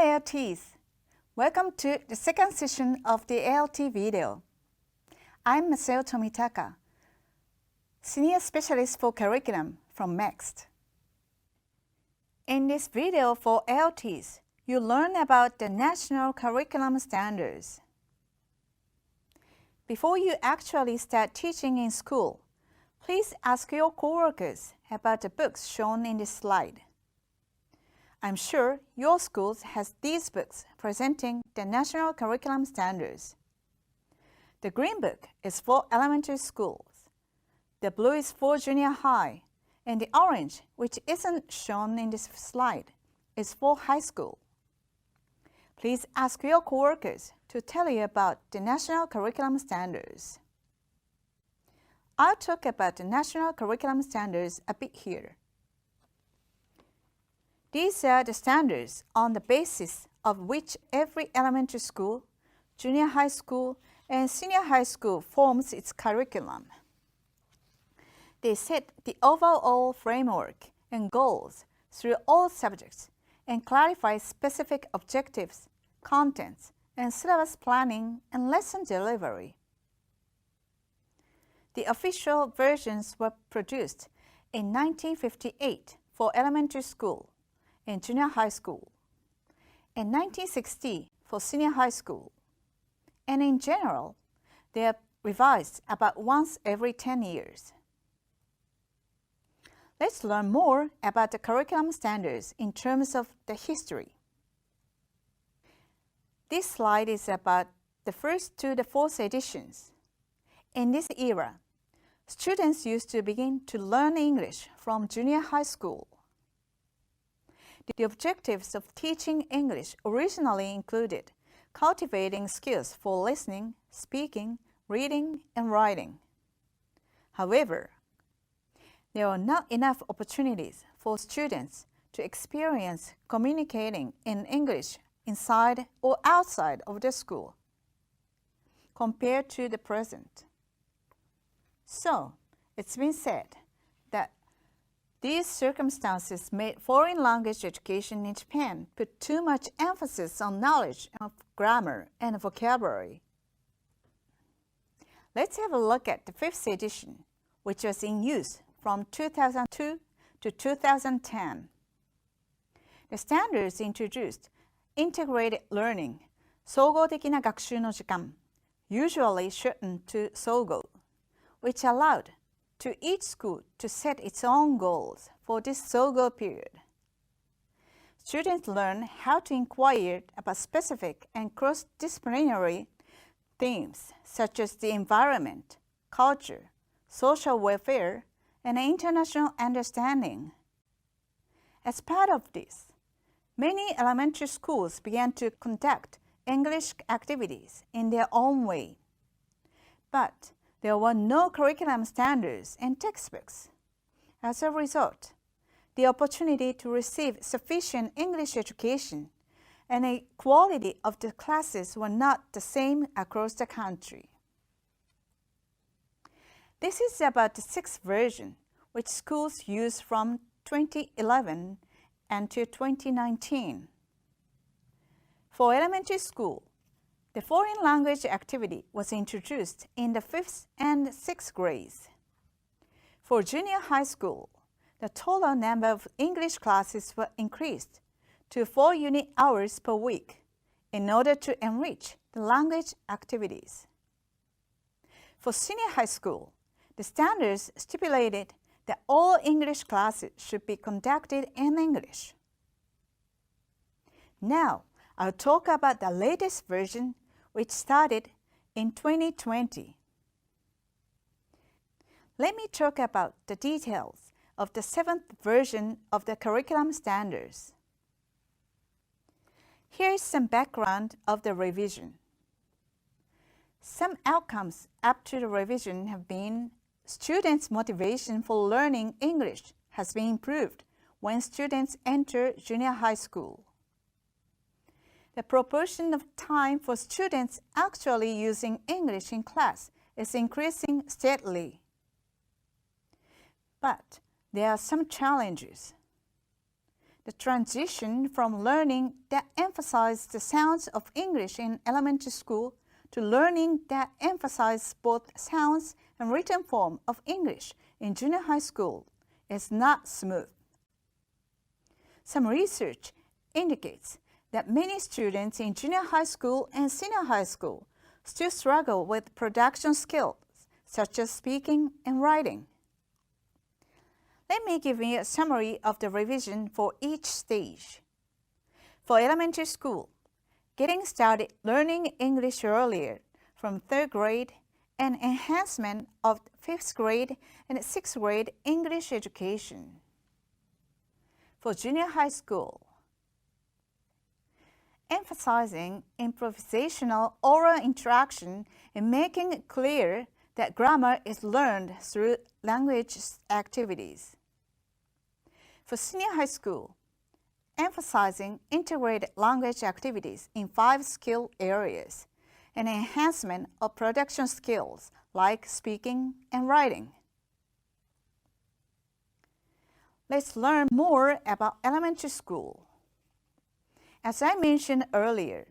ALTs! Welcome to the second session of the ALT video. I'm Masao Tomitaka, Senior Specialist for Curriculum from MEXT. In this video for ALTs, you learn about the National Curriculum Standards. Before you actually start teaching in school, please ask your coworkers about the books shown in this slide. I'm sure your school has these books presenting the National Curriculum Standards. The green book is for elementary schools, the blue is for junior high, and the orange, which isn't shown in this slide, is for high school. Please ask your coworkers to tell you about the National Curriculum Standards. I'll talk about the National Curriculum Standards a bit here. These are the standards on the basis of which every elementary school, junior high school, and senior high school forms its curriculum. They set the overall framework and goals through all subjects and clarify specific objectives, contents, and syllabus planning and lesson delivery. The official versions were produced in 1958 for elementary school and junior high school, in 1960 for senior high school, and in general, they are revised about once every 10 years. Let's learn more about the curriculum standards in terms of the history. This slide is about the first to the fourth editions. In this era, students used to begin to learn English from junior high school. The objectives of teaching English originally included cultivating skills for listening, speaking, reading, and writing. However, there are not enough opportunities for students to experience communicating in English inside or outside of the school compared to the present. So, it's been said that these circumstances made foreign language education in Japan put too much emphasis on knowledge of grammar and vocabulary. Let's have a look at the fifth edition, which was in use from 2002 to 2010. The standards introduced integrated learning, 総合的な学習の時間, usually shortened to 総合, which allowed to each school to set its own goals for this 総合 period. Students learn how to inquire about specific and cross-disciplinary themes such as the environment, culture, social welfare, and international understanding. As part of this, many elementary schools began to conduct English activities in their own way. But there were no curriculum standards and textbooks. As a result, the opportunity to receive sufficient English education and the quality of the classes were not the same across the country. This is about the sixth version, which schools use from 2011 until 2019. For elementary school, the foreign language activity was introduced in the 5th and 6th grades. For junior high school, the total number of English classes were increased to 4 unit hours per week in order to enrich the language activities. For senior high school, the standards stipulated that all English classes should be conducted in English. Now, I'll talk about the latest version, which started in 2020. Let me talk about the details of the 7th version of the curriculum standards. Here is some background of the revision. Some outcomes up to the revision have been students' motivation for learning English has been improved when students enter junior high school. The proportion of time for students actually using English in class is increasing steadily. But there are some challenges. the transition from learning that emphasized the sounds of English in elementary school to learning that emphasizes both sounds and written form of English in junior high school is not smooth. Some research indicates that many students in junior high school and senior high school still struggle with production skills such as speaking and writing. Let me give you a summary of the revision for each stage. For elementary school, getting started learning English earlier from 3rd grade and enhancement of 5th grade and 6th grade English education. For junior high school, emphasizing improvisational oral interaction and making it clear that grammar is learned through language activities. For senior high school, emphasizing integrated language activities in 5 skill areas and enhancement of production skills like speaking and writing. Let's learn more about elementary school. As I mentioned earlier,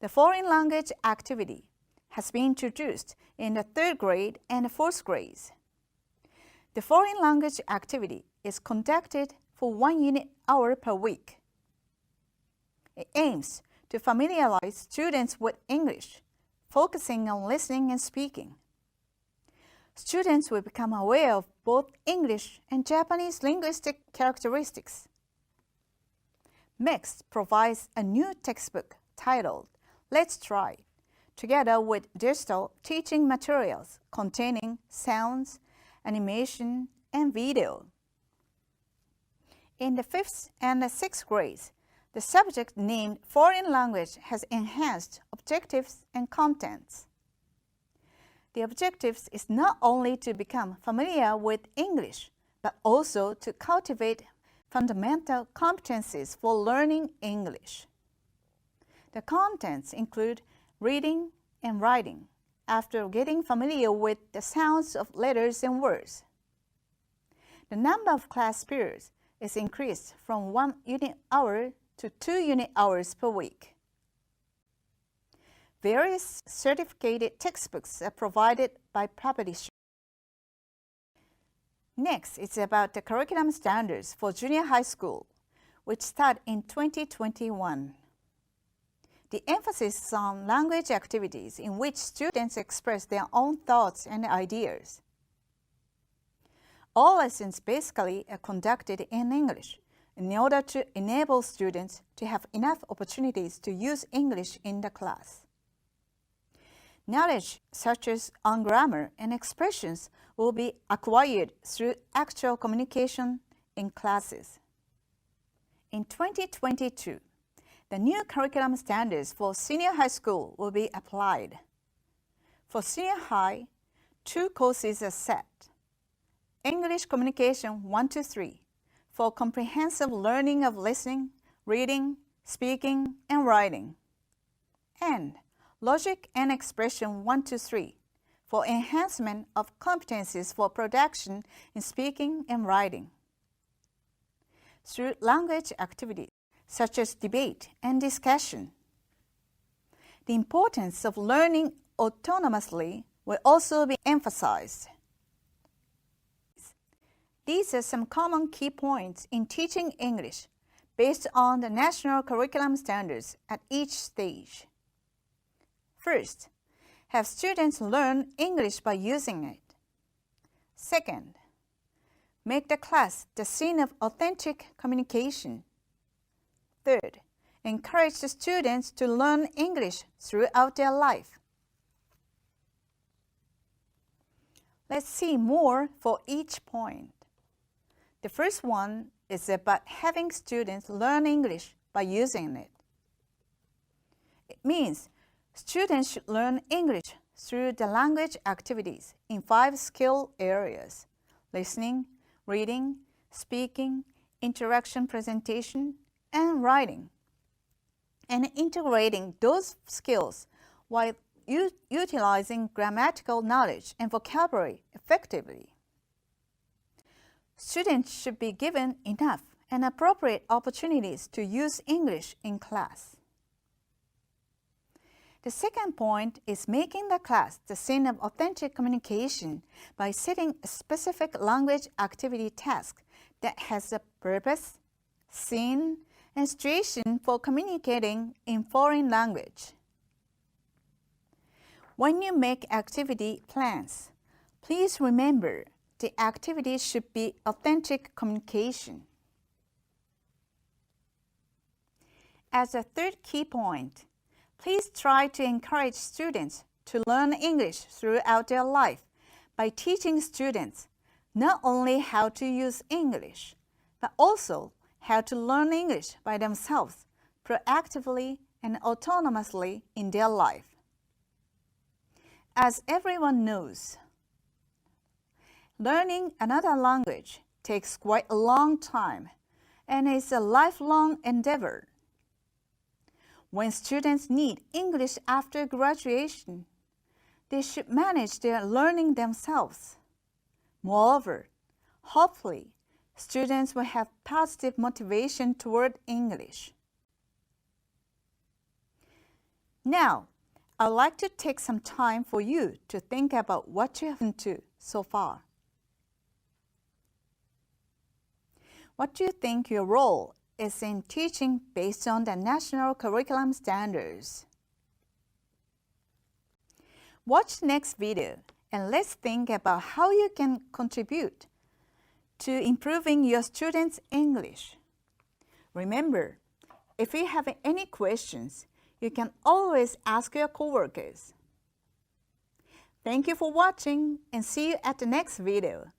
the foreign language activity has been introduced in the 3rd grade and 4th grades. The foreign language activity is conducted for 1 unit hour per week. It aims to familiarize students with English, focusing on listening and speaking. Students will become aware of both English and Japanese linguistic characteristics. MEX provides a new textbook titled Let's Try, together with digital teaching materials containing sounds, animation, and video. In the 5th and the 6th grades, the subject named Foreign Language has enhanced objectives and contents. The objectives is not only to become familiar with English, but also to cultivate fundamental competencies for learning English. The contents include reading and writing after getting familiar with the sounds of letters and words. The number of class periods is increased from 1 unit hour to 2 unit hours per week. Various certificated textbooks are provided by publishers. Next, it's about the curriculum standards for junior high school, which start in 2021. The emphasis is on language activities in which students express their own thoughts and ideas. All lessons basically are conducted in English in order to enable students to have enough opportunities to use English in the class. Knowledge such as on grammar and expressions will be acquired through actual communication in classes. In 2022, the new curriculum standards for senior high school will be applied. For senior high, 2 courses are set. English Communication 1-3 for comprehensive learning of listening, reading, speaking, and writing. And Logic and Expression 1-3 for enhancement of competencies for production in speaking and writing. Through language activities such as debate and discussion. The importance of learning autonomously will also be emphasized. These are some common key points in teaching English based on the national curriculum standards at each stage. First, have students learn English by using it. Second, make the class the scene of authentic communication. Third, encourage the students to learn English throughout their life. Let's see more for each point. The first one is about having students learn English by using it. It means students should learn English through the language activities in 5 skill areas: listening, reading, speaking, interaction presentation, and writing, and integrating those skills while utilizing grammatical knowledge and vocabulary effectively. Students should be given enough and appropriate opportunities to use English in class. The second point is making the class the scene of authentic communication by setting a specific language activity task that has a purpose, scene, and situation for communicating in foreign language. When you make activity plans, please remember the activity should be authentic communication. As a third key point, please try to encourage students to learn English throughout their life by teaching students not only how to use English, but also how to learn English by themselves proactively and autonomously in their life. As everyone knows, learning another language takes quite a long time and is a lifelong endeavor. When students need English after graduation, they should manage their learning themselves. Moreover, hopefully, students will have positive motivation toward English. Now, I'd like to take some time for you to think about what you have listened to so far. What do you think your role is in teaching based on the national curriculum standards? Watch the next video and let's think about how you can contribute to improving your students' English. Remember, if you have any questions, you can always ask your coworkers. Thank you for watching and see you at the next video.